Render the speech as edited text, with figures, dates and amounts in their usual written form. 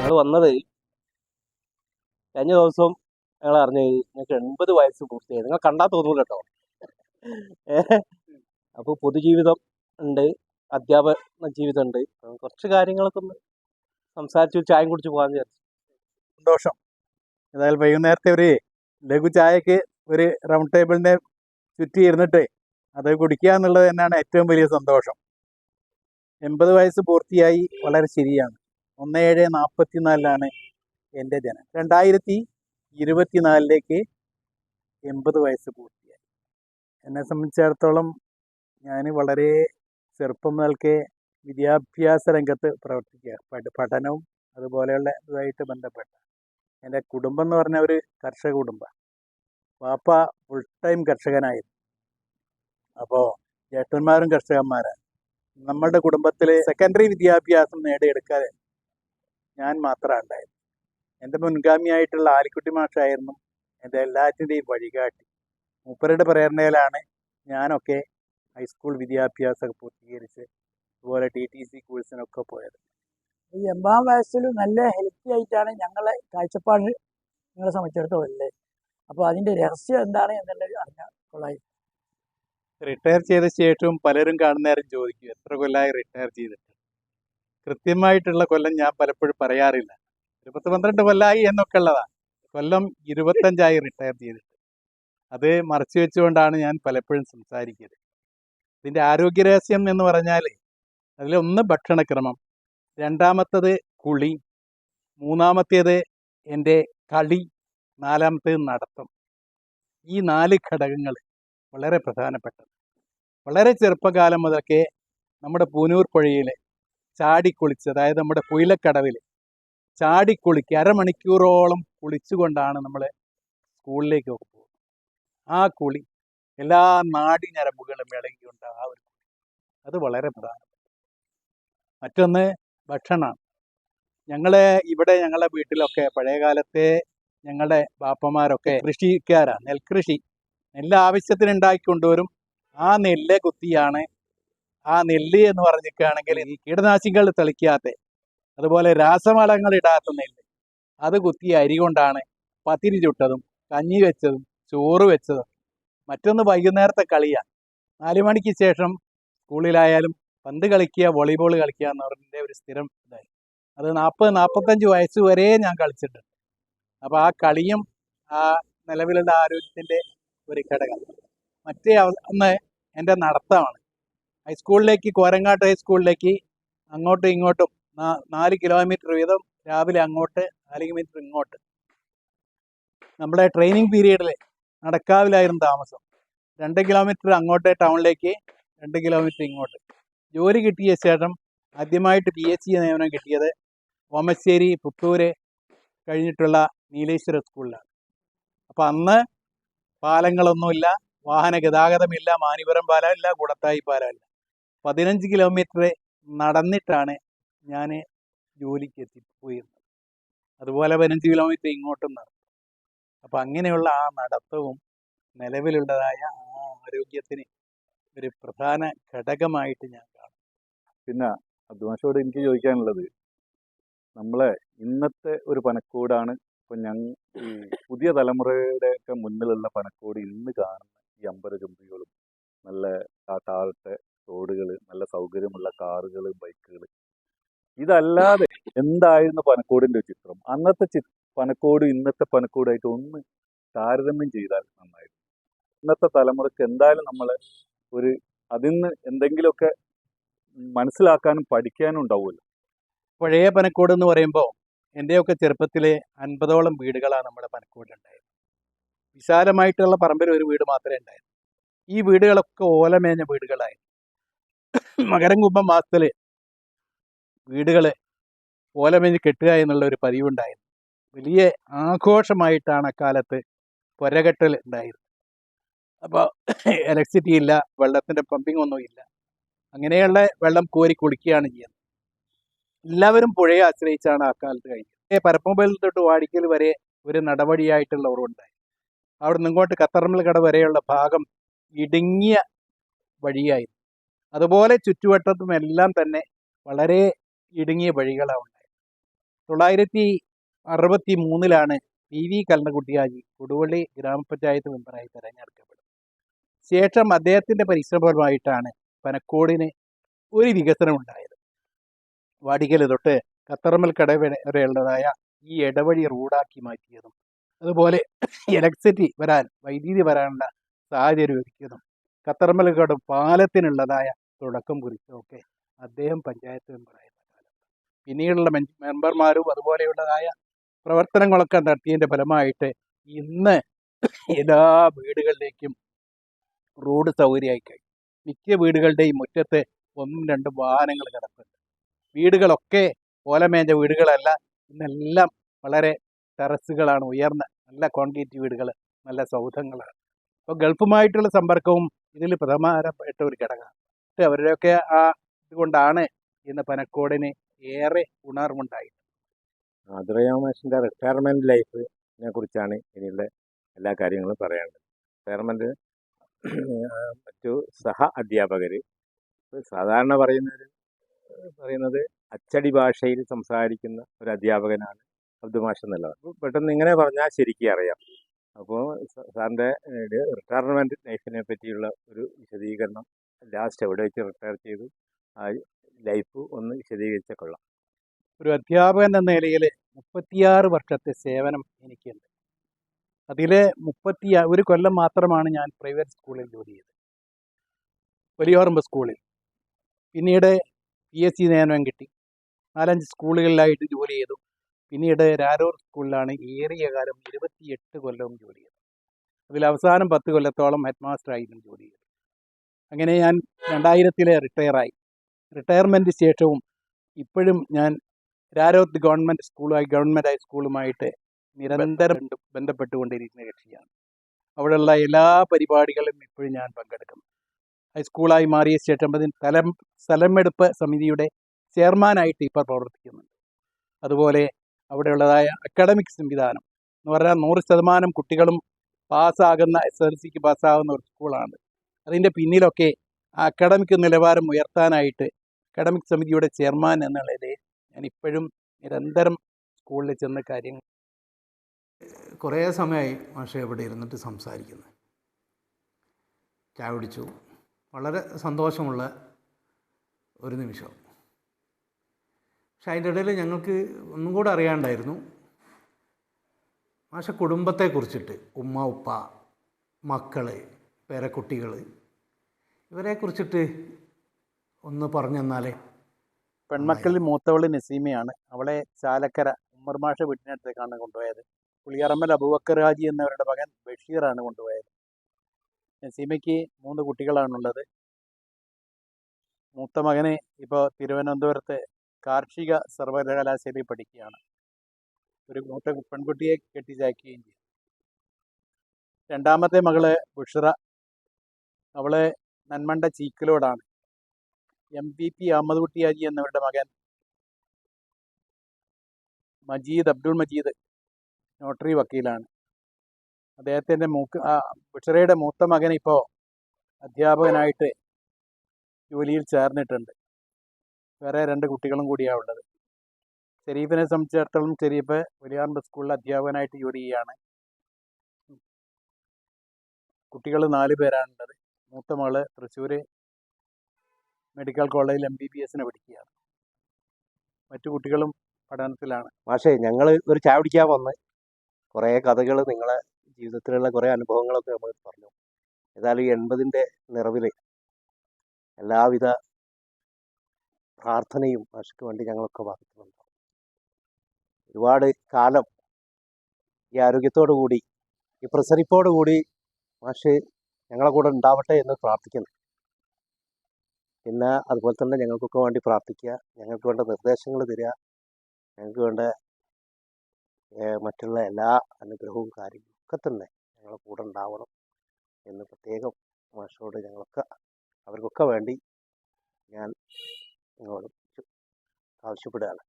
ഞങ്ങൾ വന്നത് കഴിഞ്ഞ ദിവസം ഞങ്ങൾ അറിഞ്ഞു നിങ്ങൾക്ക് 80 വയസ്സ് പൂർത്തിയായി. നിങ്ങൾ കണ്ടാൽ തോന്നൂല കേട്ടോ. അപ്പോൾ പൊതുജീവിതം ഉണ്ട്, അധ്യാപന ജീവിതം ഉണ്ട്. കുറച്ച് കാര്യങ്ങളൊക്കെ ഒന്ന് സംസാരിച്ച് ചായം കുടിച്ച് പോകാൻ വിചാരിച്ചു. സന്തോഷം. ഏതായാലും വൈകുന്നേരത്തെ ഒരു ലഘു ചായക്ക് ഒരു റൗണ്ട് ടേബിളിനെ ചുറ്റി ഇരുന്നിട്ട് അത് കുടിക്കുക എന്നുള്ളത് തന്നെയാണ് ഏറ്റവും വലിയ സന്തോഷം. 80 വയസ്സ് പൂർത്തിയായി, വളരെ ശരിയാണ്. 1744 എൻ്റെ ജനം. 2024 80 വയസ്സ് പൂർത്തിയായി. എന്നെ സംബന്ധിച്ചിടത്തോളം ഞാൻ വളരെ ചെറുപ്പം മുതൽക്കേ വിദ്യാഭ്യാസ രംഗത്ത് പ്രവർത്തിക്കുക, പഠനവും അതുപോലെയുള്ള ഇതുമായിട്ട് ബന്ധപ്പെട്ട. എൻ്റെ കുടുംബം എന്ന് പറഞ്ഞ ഒരു കർഷക കുടുംബം. വാപ്പ ഫുൾ ടൈം കർഷകനായിരുന്നു. അപ്പോൾ ജ്യേഷ്ഠന്മാരും കർഷകന്മാരാണ്. നമ്മുടെ കുടുംബത്തിൽ സെക്കൻഡറി വിദ്യാഭ്യാസം നേടിയെടുക്കാൻ ഞാൻ മാത്രമാണ് ഉണ്ടായത്. എൻ്റെ മുൻഗാമിയായിട്ടുള്ള ആലിക്കുട്ടി മാഷായിരുന്നു എൻ്റെ എല്ലാറ്റിൻ്റെയും വഴികാട്ടി. മൂപ്പരുടെ പ്രേരണയിലാണ് ഞാനൊക്കെ ഹൈസ്കൂൾ വിദ്യാഭ്യാസം പൂർത്തീകരിച്ച് അതുപോലെ TTC കോഴ്സിനൊക്കെ പോയത്. ഈ 80 വയസ്സിൽ നല്ല ഹെൽത്തി ആയിട്ടാണ് ഞങ്ങളെ കാഴ്ചപ്പാട് നിങ്ങളെ സംബന്ധിച്ചിടത്തോളം അല്ലേ. അപ്പോൾ അതിൻ്റെ രഹസ്യം എന്താണ് എന്നുള്ളത് അറിഞ്ഞാൽ കൊള്ളായി. റിട്ടയർ ചെയ്ത ശേഷവും പലരും കാണുന്നേരം ചോദിക്കും എത്ര കൊല്ലമായി റിട്ടയർ ചെയ്തിട്ട്. കൃത്യമായിട്ടുള്ള കൊല്ലം ഞാൻ പലപ്പോഴും പറയാറില്ല. 10-12 കൊല്ലമായി എന്നൊക്കെ ഉള്ളതാണ്. കൊല്ലം 25 റിട്ടയർ ചെയ്തിട്ട്. അത് മറച്ചു വെച്ചുകൊണ്ടാണ് ഞാൻ പലപ്പോഴും സംസാരിക്കുന്നത്. ഇതിൻ്റെ ആരോഗ്യരഹസ്യം എന്ന് പറഞ്ഞാൽ അതിലൊന്ന് ഭക്ഷണക്രമം, രണ്ടാമത്തേത് കുളി, മൂന്നാമത്തേത് എൻ്റെ കളി, നാലാമത്തേത് നടത്തം. ഈ 4 ഘടകങ്ങൾ വളരെ പ്രധാനപ്പെട്ടത്. വളരെ ചെറുപ്പകാലം മുതലൊക്കെ നമ്മുടെ പൂനൂർ പുഴയിൽ ചാടിക്കുളിച്ച്, അതായത് നമ്മുടെ പുയിലക്കടവിൽ ചാടിക്കുളിക്കുക, അരമണിക്കൂറോളം കുളിച്ചുകൊണ്ടാണ് നമ്മൾ സ്കൂളിലേക്ക് പോകുന്നത്. ആ കുളി എല്ലാ നാടി ഞരമ്പുകളും ഇളകിക്കൊണ്ട് ആ ഒരു കുളി, അത് വളരെ പ്രധാനപ്പെട്ട. മറ്റൊന്ന് ഭക്ഷണമാണ്. ഞങ്ങളുടെ വീട്ടിലൊക്കെ പഴയ കാലത്തെ ഞങ്ങളുടെ ബാപ്പമാരൊക്കെ കൃഷിക്കാരാണ്. നെൽകൃഷി, നെല്ല് ആവശ്യത്തിന് ഉണ്ടാക്കിക്കൊണ്ടുവരും. ആ നെല്ല് കുത്തിയാണ്, ആ നെല്ല് എന്ന് പറഞ്ഞിരിക്കുകയാണെങ്കിൽ ഈ കീടനാശിനികൾ തെളിക്കാത്ത, അതുപോലെ രാസവളങ്ങൾ ഇടാത്ത നെല്ല്, അത് കുത്തിയ അരി കൊണ്ടാണ് പത്തിരി ചുട്ടതും കഞ്ഞി വെച്ചതും ചോറ് വെച്ചതും. മറ്റൊന്ന് വൈകുന്നേരത്തെ കളിയാണ്. 4 മണിക്ക് ശേഷം സ്കൂളിലായാലും പന്ത് കളിക്കുക, വോളിബോൾ കളിക്കുക എന്ന് പറഞ്ഞതിൻ്റെ ഒരു സ്ഥിരം ഇതായി. അത് 40-45 വയസ്സ് വരെ ഞാൻ കളിച്ചിട്ടുണ്ട്. അപ്പോൾ ആ കളിയും ആ നിലവിലുള്ള ആരോഗ്യത്തിൻ്റെ ഒരു ഘടകം. മറ്റേ ഒന്ന് എൻ്റെ നടത്തമാണ്. ഹൈസ്കൂളിലേക്ക്, കോരങ്ങാട്ട് ഹൈസ്കൂളിലേക്ക് അങ്ങോട്ടും ഇങ്ങോട്ടും 4 കിലോമീറ്റർ വീതം, രാവിലെ അങ്ങോട്ട് 4 കിലോമീറ്റർ ഇങ്ങോട്ട്. നമ്മുടെ ട്രെയിനിങ് പീരീഡിൽ നടക്കാവിലായിരുന്നു താമസം. 2 കിലോമീറ്റർ അങ്ങോട്ട് ടൗണിലേക്ക്, 2 കിലോമീറ്റർ ഇങ്ങോട്ട്. ജോലി കിട്ടിയ ശേഷം ആദ്യമായിട്ട് PHC നിയമനം കിട്ടിയത് ഓമശ്ശേരി, പുത്തൂര് കഴിഞ്ഞിട്ടുള്ള നീലേശ്വര സ്കൂളിലാണ്. അപ്പോൾ അന്ന് പാലങ്ങളൊന്നുമില്ല, വാഹന ഗതാഗതമില്ല, മാനിപുരം പാലമില്ല, കൂടത്തായി പാലമില്ല. 15 കിലോമീറ്റർ നടന്നിട്ടാണ് ഞാൻ ജോലിക്ക് എത്തിപ്പോയിരുന്നത്. അതുപോലെ 15 കിലോമീറ്റർ ഇങ്ങോട്ടും നടന്നു. അപ്പം അങ്ങനെയുള്ള ആ നടത്തവും നിലവിലുള്ളതായ ആ ആരോഗ്യത്തിന് ഒരു പ്രധാന ഘടകമായിട്ട് ഞാൻ കാണും. പിന്നെ അബ്ദുമാഷോട് എനിക്ക് ചോദിക്കാനുള്ളത്, നമ്മളെ ഇന്നത്തെ ഒരു പനക്കോടാണ് ഇപ്പം ഈ പുതിയ തലമുറയുടെയൊക്കെ മുന്നിലുള്ള പനക്കോട് ഇന്ന് കാണുന്ന ഈ അമ്പരചുംബികളും നല്ല ടാറിട്ട റോഡുകൾ, നല്ല സൗകര്യമുള്ള കാറുകൾ, ബൈക്കുകൾ. ഇതല്ലാതെ എന്തായിരുന്നു പനക്കോടിൻ്റെ ചിത്രം? അന്നത്തെ പനക്കോട് ഇന്നത്തെ പനക്കോടായിട്ട് ഒന്ന് താരതമ്യം ചെയ്താൽ നന്നായിരുന്നു. ഇന്നത്തെ തലമുറയ്ക്ക് എന്തായാലും നമ്മൾ അതിൽ നിന്ന് എന്തെങ്കിലുമൊക്കെ മനസ്സിലാക്കാനും പഠിക്കാനും ഉണ്ടാവുമല്ലോ. പഴയ പനക്കോട് എന്ന് പറയുമ്പോൾ എൻ്റെയൊക്കെ ചെറുപ്പത്തിൽ 50ഓളം വീടുകളാണ് നമ്മുടെ പനക്കോടിലുണ്ടായത്. വിശാലമായിട്ടുള്ള പറമ്പിൽ ഒരു വീട് മാത്രമേ ഉണ്ടായിരുന്നു. ഈ വീടുകളൊക്കെ ഓലമേഞ്ഞ വീടുകളായിരുന്നു. മകരം കുംഭം മാസത്തിൽ വീടുകൾ ഓലമേഞ്ഞ് കെട്ടുക എന്നുള്ള ഒരു പതിവുണ്ടായിരുന്നു. വലിയ ആഘോഷമായിട്ടാണ് അക്കാലത്ത് പുരകെട്ടൽ ഉണ്ടായിരുന്നത്. അപ്പോൾ ഇലക്ട്രിസിറ്റി ഇല്ല, വെള്ളത്തിൻ്റെ പമ്പിംഗ് ഒന്നും ഇല്ല. അങ്ങനെയുള്ള വെള്ളം കോരി കുളിക്കുകയാണ് ചെയ്യുന്നത്. എല്ലാവരും പുഴയെ ആശ്രയിച്ചാണ് അക്കാലത്ത് കഴിഞ്ഞത്. പരപ്പുമ്പൽ തൊട്ട് വാടിക്കൽ വരെ ഒരു നടവടിയായിട്ടുള്ള ഉറവുണ്ടായി. അവിടെ നിന്ന് ഇങ്ങോട്ട് കത്തറമ്മൽ കട വരെയുള്ള ഭാഗം ഇടുങ്ങിയ വഴിയായിരുന്നു. അതുപോലെ ചുറ്റുവട്ടത്തും എല്ലാം തന്നെ വളരെ ഇടുങ്ങിയ വഴികളാണ് ഉണ്ടായത്. 1963 PV കൽനകുട്ടിയാജി കൊടുവള്ളി ഗ്രാമപഞ്ചായത്ത് മെമ്പറായി തെരഞ്ഞെടുക്കപ്പെടും. ശേഷം അദ്ദേഹത്തിൻ്റെ പരിശ്രമഫലമായിട്ടാണ് പനക്കോടിന് ഒരു വികസനം ഉണ്ടായത്. വാടിക്കൽ തൊട്ട് കത്തറമ്മൽ കട വരെയുള്ളതായ ഈ ഇടവഴി റോഡാക്കി മാറ്റിയതും അതുപോലെ ഇലക്ട്രിസിറ്റി വൈദ്യുതി വരാനുള്ള സാഹചര്യം ഒരുക്കിയതും കത്തറമ്മൽ കട പാലത്തിനുള്ളതായ തുടക്കം കുറിച്ചതൊക്കെ അദ്ദേഹം പഞ്ചായത്ത് മെമ്പറായിരുന്ന കാലം. പിന്നീടുള്ള മെമ്പർമാരും അതുപോലെയുള്ളതായ പ്രവർത്തനങ്ങളൊക്കെ നടത്തിയതിൻ്റെ ഫലമായിട്ട് ഇന്ന് എല്ലാ വീടുകളിലേക്കും റോഡ് സൗകര്യമായി കഴിഞ്ഞു. മിക്ക വീടുകളുടെയും മുറ്റത്ത് 1-2 വാഹനങ്ങൾ കിടക്കുന്നുണ്ട്. വീടുകളൊക്കെ ഓലമേഞ്ഞ വീടുകളല്ല, ഇന്നെല്ലാം വളരെ ടെറസുകളാണ്, ഉയർന്ന നല്ല കോൺക്രീറ്റ് വീടുകൾ, നല്ല സൗധങ്ങളാണ്. അപ്പോൾ ഗൾഫുമായിട്ടുള്ള സമ്പർക്കവും ഇതിൽ പ്രധാനപ്പെട്ട ഒരു ഘടകമാണ്. അവരുടെയൊക്കെ ആ ഇതുകൊണ്ടാണ് ഇന്ന് പനക്കോടിന് ഏറെ ഉണർവുണ്ടായി. മാഷിൻ്റെ റിട്ടയർമെൻറ്റ് ലൈഫിനെ കുറിച്ചാണ് ഇനിയുള്ള എല്ലാ കാര്യങ്ങളും പറയാനുള്ളത്. റിട്ടയർമെൻറ്റ് മറ്റു സഹ അധ്യാപകർ സാധാരണ പറയുന്നത് അച്ചടി ഭാഷയിൽ സംസാരിക്കുന്ന ഒരു അധ്യാപകനാണ് അബ്ദു മാഷ് എന്നുള്ളത്. അപ്പോൾ പെട്ടെന്ന് ഇങ്ങനെ പറഞ്ഞാൽ ശരിക്കും അറിയാം. അപ്പോൾ സാറിൻ്റെ റിട്ടയർമെൻറ്റ് ലൈഫിനെ പറ്റിയുള്ള ഒരു വിശദീകരണം, ലാസ്റ്റ് എവിടെ വെച്ച് റിട്ടയർ ചെയ്തു, ആ ലൈഫ് ഒന്ന് വിശദീകരിച്ചാൽ കൊള്ളാം. ഒരു അധ്യാപകൻ എന്ന നിലയിൽ 36 വർഷത്തെ സേവനം എനിക്കുണ്ട്. അതിൽ 1 കൊല്ലം മാത്രമാണ് ഞാൻ പ്രൈവറ്റ് സ്കൂളിൽ ജോലി ചെയ്തത്, വലിയോറമ്പ് സ്കൂളിൽ. പിന്നീട് PSC നിയമനം കിട്ടി, 4-5 സ്കൂളുകളിലായിട്ട് ജോലി ചെയ്തു. പിന്നീട് രാരൂർ സ്കൂളിലാണ് ഏറിയ കാലം 28 കൊല്ലവും ജോലി ചെയ്തത്. അതിൽ അവസാനം 10 കൊല്ലത്തോളം ഹെഡ് മാസ്റ്ററായിട്ടും ജോലി ചെയ്തു. അങ്ങനെ ഞാൻ 2000 റിട്ടയറായി. റിട്ടയർമെൻറ്റ് ശേഷവും ഇപ്പോഴും ഞാൻ രാരൂർ ഗവൺമെൻറ് ഹൈസ്കൂളുമായിട്ട് നിരന്തരം ബന്ധപ്പെട്ടുകൊണ്ടിരിക്കുന്ന കക്ഷിയാണ്. അവിടെയുള്ള എല്ലാ പരിപാടികളിലും ഇപ്പോഴും ഞാൻ പങ്കെടുക്കുന്നു. ഹൈസ്കൂളായി മാറിയ ശേഷം അതിന് സ്ഥലമെടുപ്പ് സമിതിയുടെ ചെയർമാനായിട്ട് ഇപ്പോൾ പ്രവർത്തിക്കുന്നുണ്ട്. അതുപോലെ അവിടെയുള്ളതായ അക്കാഡമിക് സംവിധാനം എന്ന് പറഞ്ഞാൽ 100% കുട്ടികളും പാസ്സാകുന്ന SSLCക്ക് പാസ്സാകുന്ന ഒരു സ്കൂളാണ്. അതിൻ്റെ പിന്നിലൊക്കെ ആ അക്കാഡമിക് നിലവാരം ഉയർത്താനായിട്ട് അക്കാഡമിക് സമിതിയുടെ ചെയർമാൻ എന്നുള്ളതിൽ ഞാൻ ഇപ്പോഴും നിരന്തരം സ്കൂളിൽ ചെന്ന് കാര്യങ്ങൾ. കുറേ സമയമായി മാഷെ ഇവിടെ ഇരുന്നിട്ട് സംസാരിക്കുന്നത്. ചായ കുടിച്ചു, വളരെ സന്തോഷമുള്ള ഒരു നിമിഷം. പക്ഷെ അതിൻ്റെ ഇടയിൽ ഞങ്ങൾക്ക് ഒന്നും കൂടെ അറിയാണ്ടായിരുന്നു മാഷ കുടുംബത്തെക്കുറിച്ചിട്ട്. ഉമ്മ, ഉപ്പ, മക്കൾ, പേരക്കുട്ടികൾ, ഇവരെക്കുറിച്ചിട്ട് ഒന്ന് പറഞ്ഞു തന്നാലേ. പെൺമക്കളിൽ മൂത്തവൾ നസീമയാണ്. അവളെ ചാലക്കര ഉമ്മർ മാഷ വീട്ടിനടുത്തേക്കാണ് കൊണ്ടുപോയത്. പുളിയറമ്മൽ അബൂബക്കർ ഹാജി എന്നവരുടെ മകൻ ബഷീറാണ് കൊണ്ടുപോയത്. നസീമയ്ക്ക് 3 കുട്ടികളാണുള്ളത്. മൂത്ത മകന് ഇപ്പോൾ തിരുവനന്തപുരത്ത് കാർഷിക സർവകലാശാലയിൽ പഠിക്കുകയാണ്. ഒരു മൂത്ത പെൺകുട്ടിയെ കെട്ടിച്ചയക്കുകയും ചെയ്തു. രണ്ടാമത്തെ മകള് ബുഷ്റ, അവള് നന്മണ്ട ചീക്കലോടാണ്. MVP അഹമ്മദ് കുട്ടി ഹാജി എന്നവരുടെ മകൻ അബ്ദുൾ മജീദ് നോട്ടറി വക്കീലാണ്. അദ്ദേഹത്തിൻ്റെ ബുഷറയുടെ മൂത്ത മകൻ ഇപ്പോൾ അധ്യാപകനായിട്ട് ജോലിയിൽ ചേർന്നിട്ടുണ്ട്. വേറെ 2 കുട്ടികളും കൂടിയാണ് ഉള്ളത്. ഷെരീഫിനെ സംബന്ധിച്ചിടത്തോളം ഷെരീഫ് വലിയാറമ്പ് സ്കൂളിൽ അധ്യാപകനായിട്ട് ജോലി ചെയ്യുകയാണ്. കുട്ടികൾ 4 പേരാണുള്ളത്. മൂത്ത മകള് തൃശ്ശൂർ മെഡിക്കൽ കോളേജിൽ MBBS പഠിക്കുകയാണ്. മറ്റു കുട്ടികളും പഠനത്തിലാണ്. മാഷേ, ഞങ്ങൾ ഒരു ചായ കുടിക്കാൻ വന്ന് കുറേ കഥകൾ, നിങ്ങളെ ജീവിതത്തിലുള്ള കുറേ അനുഭവങ്ങളൊക്കെ നമ്മൾ പറഞ്ഞു. ഏതായാലും 80ൻ്റെ നിറവിൽ എല്ലാവിധ പ്രാർത്ഥനയും മാഷയ്ക്ക് വേണ്ടി ഞങ്ങളൊക്കെ വാദിക്കുന്നുണ്ട്. ഒരുപാട് കാലം ഈ ആരോഗ്യത്തോടു കൂടി, ഈ പ്രസരിപ്പോടു കൂടി മാഷ് ഞങ്ങളെ കൂടെ ഉണ്ടാവട്ടെ എന്ന് പ്രാർത്ഥിക്കുന്നു. പിന്നെ അതുപോലെ തന്നെ ഞങ്ങൾക്കൊക്കെ വേണ്ടി പ്രാർത്ഥിക്കുക, ഞങ്ങൾക്ക് വേണ്ട നിർദ്ദേശങ്ങൾ തരിക, ഞങ്ങൾക്ക് വേണ്ട മറ്റുള്ള എല്ലാ അനുഗ്രഹവും കാര്യങ്ങളും ഒക്കെ തന്നെ ഞങ്ങളെ കൂടെ ഉണ്ടാവണം എന്ന് പ്രത്യേകം മാഷോട് അവർക്കൊക്കെ വേണ്ടി ഞാൻ നിങ്ങളോട് ആവശ്യപ്പെടുകയാണ്.